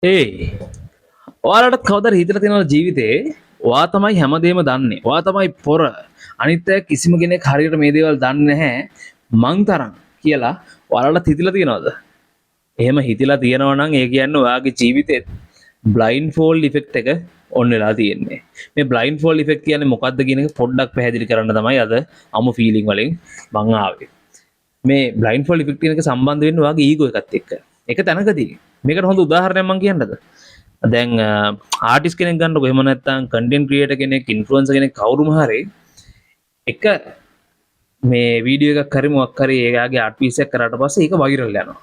ඒ ඔයාලට කවදාද හිතලා තියෙනවද ජීවිතේ ඔයා තමයි හැමදේම දන්නේ. ඔයා තමයි පොර. අනිත් අය කිසිම කෙනෙක් හරියට මේ දේවල් දන්නේ නැහැ. මං තරම් කියලා ඔයාලට හිතලා තියෙනවද? එහෙම හිතලා තියෙනවා නම් ඒ කියන්නේ ඔයාගේ ජීවිතේ බ්ලයින්ඩ් ෆෝල්ඩ් ඉෆෙක්ට් එක ඔන් වෙලා තියෙන්නේ. මේ බ්ලයින්ඩ් ෆෝල්ඩ් ඉෆෙක්ට් කියන්නේ මොකක්ද කියන එක පොඩ්ඩක් පැහැදිලි කරන්න තමයි අද අමු ෆීලිං වලින් මං ආවේ. මේ බ්ලයින්ඩ් ෆෝල්ඩ් ඉෆෙක්ට් එක සම්බන්ධ වෙන්නේ ඔයාගේ ඊගෝ එකත් එක්ක. ඒක තැනකදී මේකට හොඳ උදාහරණයක් මං කියන්නද? දැන් ආටිස් කෙනෙක් ගන්නකො එහෙම නැත්නම් කන්ටෙන්ට් ක්‍රියේටර් කෙනෙක් ඉන්ෆ්ලුවෙන්සර් කෙනෙක් කවුරුම හරි එක මේ වීඩියෝ එකක් හරි මොකක් හරි එයාගේ ආර්ට් පීස් එකක් කරාට පස්සේ ඒක වෛරල් යනවා.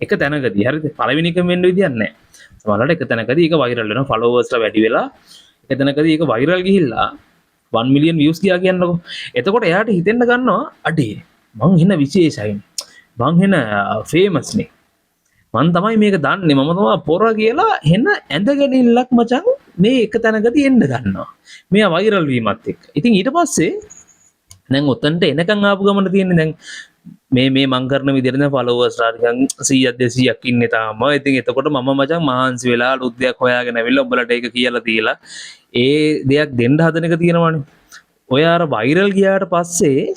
එක තැනකදී හරිද? පළවෙනි එකම වෙන්න විදියක් නැහැ. සමහරවිට එක තැනකදී ඒක වෛරල් වෙනවා. ෆලෝවර්ස්ලා වැඩි වෙලා එක තැනකදී ඒක වෛරල් ගිහිල්ලා 1 මිලියන් views ගියා කියන්නකො. එතකොට එයාට හිතෙන්න ගන්නවා අඩේ මං හින විශේෂයි. මං හින ෆේමස් නේ. මන් තමයි මේක දන්නේ මම තමයි පොර කියලා හෙන ඇඳගෙනිල්ලක් මචං මේ එක තැනකදී එන්න ගන්නවා. මෙයා වෛරල් වීමත් එක්ක. ඉතින් ඊට පස්සේ දැන් ඔතනට එනකන් ආපු ගමන තියෙන්නේ දැන් මේ මං කරන විදිහට දැන් ෆලෝවර්ස්ලා නිකන් 100ක් 200ක් ඉන්නේ තාම. ඉතින් එතකොට මම මචං මහන්සි වෙලා අලුත් දෙයක් හොයාගෙන ඇවිල්ලා උඹලට ඒක කියලා තියලා ඒ දෙයක් දෙන්න හදන එක තියෙනවනේ. ඔය අර වෛරල් ගියාට පස්සේ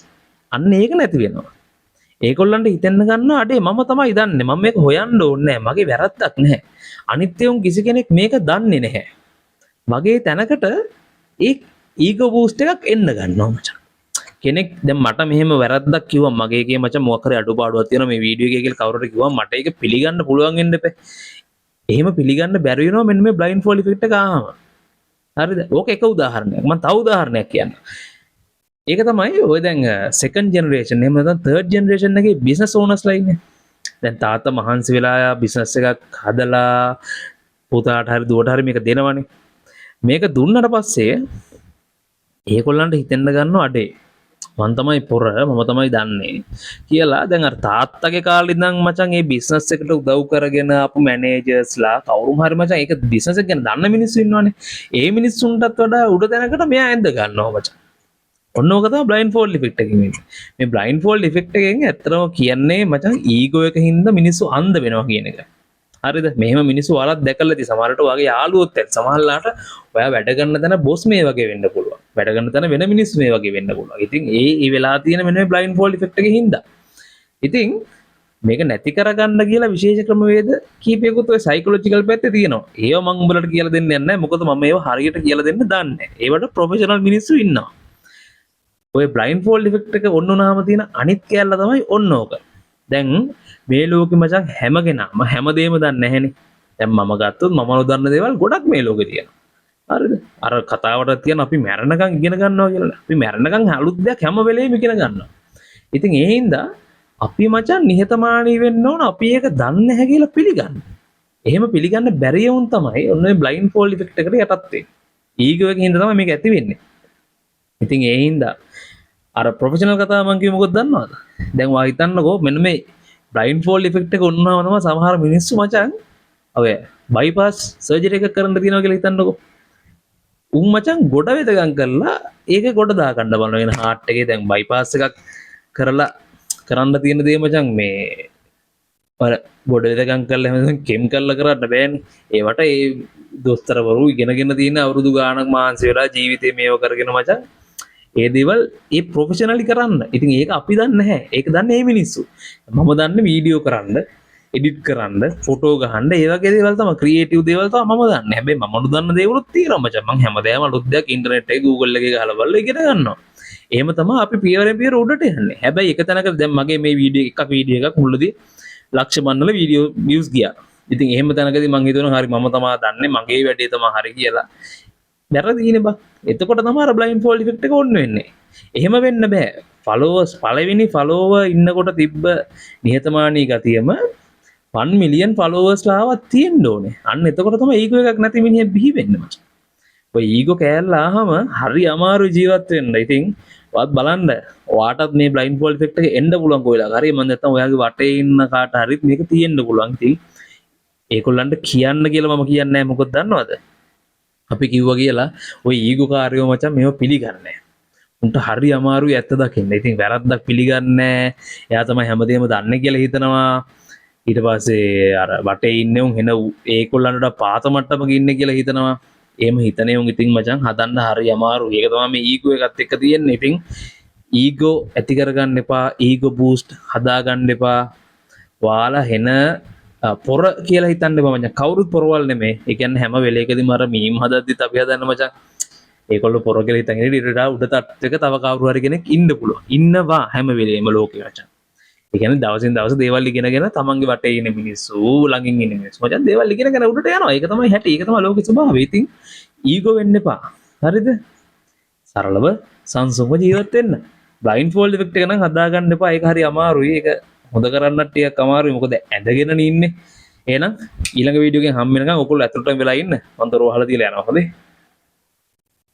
අන්න ඒක නැති වෙනවා. ඒකොල්ලන්ට හිතෙන්න ගන්නවා අඩේ මම තමයි දන්නේ මම මේක හොයන්න ඕනේ නැහැ මගේ වැරද්දක් නැහැ අනිත්‍යයෙන් කිසි කෙනෙක් මේක දන්නේ නැහැ මගේ තැනකට ඒ ඊගෝ බූස්ට් එකක් එන්න ගන්නවා මචං කෙනෙක් දැන් මට මෙහෙම වැරද්දක් කිව්වා මගේ එකේ මචං මොකක් හරි අඩුපාඩුවක් තියෙනවා මේ වීඩියෝ එකේ කියලා කවුරුහරි කිව්වා මට ඒක පිළිගන්න පුළුවන් වෙන්න එපා එහෙම පිළිගන්න බැරි වෙනවා මෙන්න මේ බ්ලයින්ඩ් ෆෝල්ඩ් ඉෆෙක්ට් එක ආවම හරිද ඕක එක උදාහරණයක් මම තව උදාහරණයක් කියන්නම් ඒක තමයි ඔය දැන් සෙකන්ඩ් ජෙනරේෂන් එහෙම නැත්නම් තර්ඩ් ජෙනරේෂන් එකේ බිස්නස් ඕනර්ස්ලා ඉන්නේ. දැන් තාත්තා මහන්සි වෙලා බිස්නස් එකක් හදලා පුතාට හරි දුවට හරි මේක දෙනවනේ. මේක දුන්නට පස්සේ ඒගොල්ලන්ට හිතෙන්න ගන්නවා අඩේ මම තමයි පොර මම තමයි දන්නේ කියලා දැන් අර තාත්තගේ කාලේ ඉඳන් මචං මේ බිස්නස් එකට උදව් කරගෙන ආපු මැනේජර්ස්ලා කවුරුම හරි මචං ඒක බිස්නස් එක ගැන දන්න මිනිස්සු ඉන්නවනේ. ඒ මිනිස්සුන්ටත් වඩා උඩ තැනකට මෙයා ඇඳ ගන්නවා මචං. ඔන්න ඕක තමයි බ්ලයින්ඩ් ෆෝල්ඩ් ඉෆෙක්ට් එකකින් වෙන්නේ. මේ බ්ලයින්ඩ් ෆෝල්ඩ් ඉෆෙක්ට් එකෙන් ඇත්තටම කියන්නේ මචං ඊගෝ එකකින් හින්දා මිනිස්සු අන්ධ වෙනවා කියන එක. හරිද? මෙහෙම මිනිස්සු ඔයාලත් දැකලා ඇති. සමහරට ඔයාගේ යාළුවොත් ඇති. සමහරලාට ඔයා වැඩ කරන තැන බොස් මේ වගේ වෙන්න පුළුවන්. වැඩ කරන තැන වෙන මිනිස්සු මේ වගේ වෙන්න පුළුවන්. ඉතින් ඒ වෙලා තියෙන මෙන්න මේ බ්ලයින්ඩ් ෆෝල්ඩ් ඉෆෙක්ට් එකකින් හින්දා. ඉතින් මේක නැති කරගන්න කියලා විශේෂ ක්‍රමවේද කීපයකුත් ඔය සයිකොලොජිකල් පැත්තේ තියෙනවා. ඒව මම උඹලට කියලා දෙන්නේ නැහැ. මොකද මම ඒව හරියට කියලා දෙන්න දන්නේ නැහැ. ඒවට ප්‍රොෆෙෂනල් මිනිස්සු ඉන්නවා. ඔය බ්ලයින්ඩ් ෆෝල්ඩ් ඉෆෙක්ට් එක ඔන්න උනාම තියෙන අනිත් කැලල තමයි ඔන්න ඕක. දැන් මේ ලෝකෙ මචං හැම කෙනාම හැමදේම දන්නේ නැහැනේ. දැන් මම ගත්තොත් මම නොදන්න දේවල් ගොඩක් මේ ලෝකේ තියෙනවා. හරිද? අර කතාවට කියන අපි මැරෙනකන් ඉගෙන ගන්නවා කියලා. අපි මැරෙනකන් අලුත් දෙයක් හැම වෙලේම ඉගෙන ගන්නවා. ඉතින් ඒ හින්දා අපි මචං නිහතමානී වෙන්න ඕන අපි ඒක දන්නේ නැහැ කියලා පිළිගන්න. එහෙම පිළිගන්න බැරි වුන් තමයි ඔන්න ඔය බ්ලයින්ඩ් ෆෝල්ඩ් ඉෆෙක්ට් එකට යටත් වෙන්නේ. ඊගෝ එකකින් හින්දා තමයි මේක ඇති වෙන්නේ. ඉතින් ඒ හින්දා අර ප්‍රොෆෙෂනල් කතාව මම කිව්ව මොකද දන්නවද? දැන් ඔයා හිතන්නකෝ මෙන්න මේ බ්ලයින්ඩ් ෆෝල්ඩ් ඉෆෙක්ට් එක වුණාම තමයි සමහර මිනිස්සු මචං ඔය බයිපාස් සර්ජරි එකක් කරන්න තියෙනවා කියලා හිතන්නකෝ. උන් මචං ගොඩ වෙදගම් කරලා ඒක ගොඩ දා ගන්න බලන වෙන හાર્ට් එකේ දැන් බයිපාස් එකක් කරලා කරන්න තියෙන දේ මචං මේ අර ගොඩ වෙදගම් කරලා හැමදේම කෙම් කරලා කරන්න බෑනේ. ඒවට ඒ දොස්තරවරු ඉගෙනගෙන තියෙන අවුරුදු ගාණක් මාංශ වෙලා ජීවිතේ මේව කරගෙන මචං ඒ දේවල් ඒ ප්‍රොෆෙෂනලි කරන්න. ඉතින් ඒක අපි දන්නේ නැහැ. ඒක දන්නේ මේ මිනිස්සු. මම දන්නේ වීඩියෝ කරන්න, එඩිට් කරන්න, ෆොටෝ ගහන්න, ඒ වගේ දේවල් තමයි ක්‍රියේටිව් දේවල් තමයි මම දන්නේ. හැබැයි මම නොදන්න දේවලුත් තියෙනවා මචං. මම හැමදාම අලුත් දෙයක් ඉන්ටර්නෙට් එකේ Google එකේ ගහලා බලලා ඉගෙන ගන්නවා. එහෙම තමයි අපි පියවරෙන් පියවර උඩට යන්නේ. හැබැයි එක තැනක දැන් මගේ මේ වීඩියෝ එකක් මුලදී ලක්ෂ මන්නල වීඩියෝ views ගියා. ඉතින් එහෙම තැනකදී මම හිතනවා හරි මම තමයි දන්නේ මගේ වැඩේ තමයි හරි කියලා. වැරදිනේ බා. එතකොට තමයි අර බ්ලයින්ඩ් ෆෝල්ඩ් ඉෆෙක්ට් එක ඔන්න වෙන්නේ. එහෙම වෙන්න බෑ. ෆලෝවර්ස් පළවෙනි ෆලෝවර් ඉන්නකොට තිබ්බ නිහතමානී ගතියම 1 මිලියන් ෆලෝවර්ස්ලා ආවත් තියෙන්න ඕනේ. අන්න එතකොට තමයි ඊගෝ එකක් නැති මිනිහෙක් බිහි වෙන්නේ මචං. ඔය ඊගෝ කෑල්ල ආවම හරි අමාරු ජීවත් වෙන්න. ඉතින් ඔයත් බලන්න. ඔයාටත් මේ බ්ලයින්ඩ් ෆෝල්ඩ් ඉෆෙක්ට් එක එන්න පුළුවන් කොයිලා. හරි මම නැත්තම් ඔයාගේ වටේ ඉන්න කාට හරිත් මේක තියෙන්න පුළුවන්. ඉතින් ඒගොල්ලන්ට කියන්න කියලා මම කියන්නේ නැහැ. මොකද දන්නවද? අපි කිව්වා කියලා ওই ඊගෝ කාර්යෝ මචං මේව පිළිගන්නේ නැහැ. උන්ට හරි අමාරුයි ඇත්ත දකින්න. ඉතින් වැරද්දක් පිළිගන්නේ නැහැ. එයා තමයි හැමදේම දන්නේ කියලා හිතනවා. ඊට පස්සේ අර වටේ ඉන්නේ උන් එන ඒගොල්ලන්ට පාත මට්ටමක ඉන්නේ කියලා හිතනවා. එහෙම හිතනේ උන් ඉතින් මචං හදන්න හරි අමාරුයි. ඒක තමයි මේ ඊගෝ එකත් එක්ක තියෙන්නේ. ඉතින් ඊගෝ ඇති කරගන්න එපා. ඊගෝ බූස්ට් හදාගන්න එපා. ඔයාලා හෙන පොර කියලා හිතන්න එපා මචං. කවුරුත් පොරවල් නෙමෙයි. ඒ කියන්නේ හැම වෙලේකදීම අර මීම් හදද්දිත් අපි හදන්න මචං. ඒගොල්ලෝ පොර කියලා හිතන් ඉන්නේ ඊට වඩා උඩ තට්ටුවක තව කවුරු හරි කෙනෙක් ඉන්න පුළුවන්. ඉන්නවා හැම වෙලේම ලෝකේ මචං. ඒ කියන්නේ දවසින් දවස දේවල් ඉගෙනගෙන තමන්ගේ වටේ ඉන්න මිනිස්සු ළඟින් ඉන්න මිනිස්සු මචං දේවල් ඉගෙනගෙන උඩට යනවා. ඒක තමයි හැටි. ඒක තමයි ලෝකේ ස්වභාවය. ඉතින් ඊගෝ වෙන්න එපා. හරිද? සරලව සංසුන්ව ජීවත් වෙන්න. බ්ලයින්ඩ් ෆෝල්ඩ් ඉෆෙක්ට් එක නම් හදාගන්න එපා. ඒක හරි අමාරුයි. ඒක හොඳ කරන්නත් ටිකක් අමාරුයි. මොකද ඇඳගෙන ඉන්නේ. එහෙනම් ඊළඟ වීඩියෝ එකෙන් හම් වෙනකන් ඔයගොල්ලෝ ඇතුළටම වෙලා ඉන්න. මම දරුව අහලා තියලා යනවා. හොඳේ.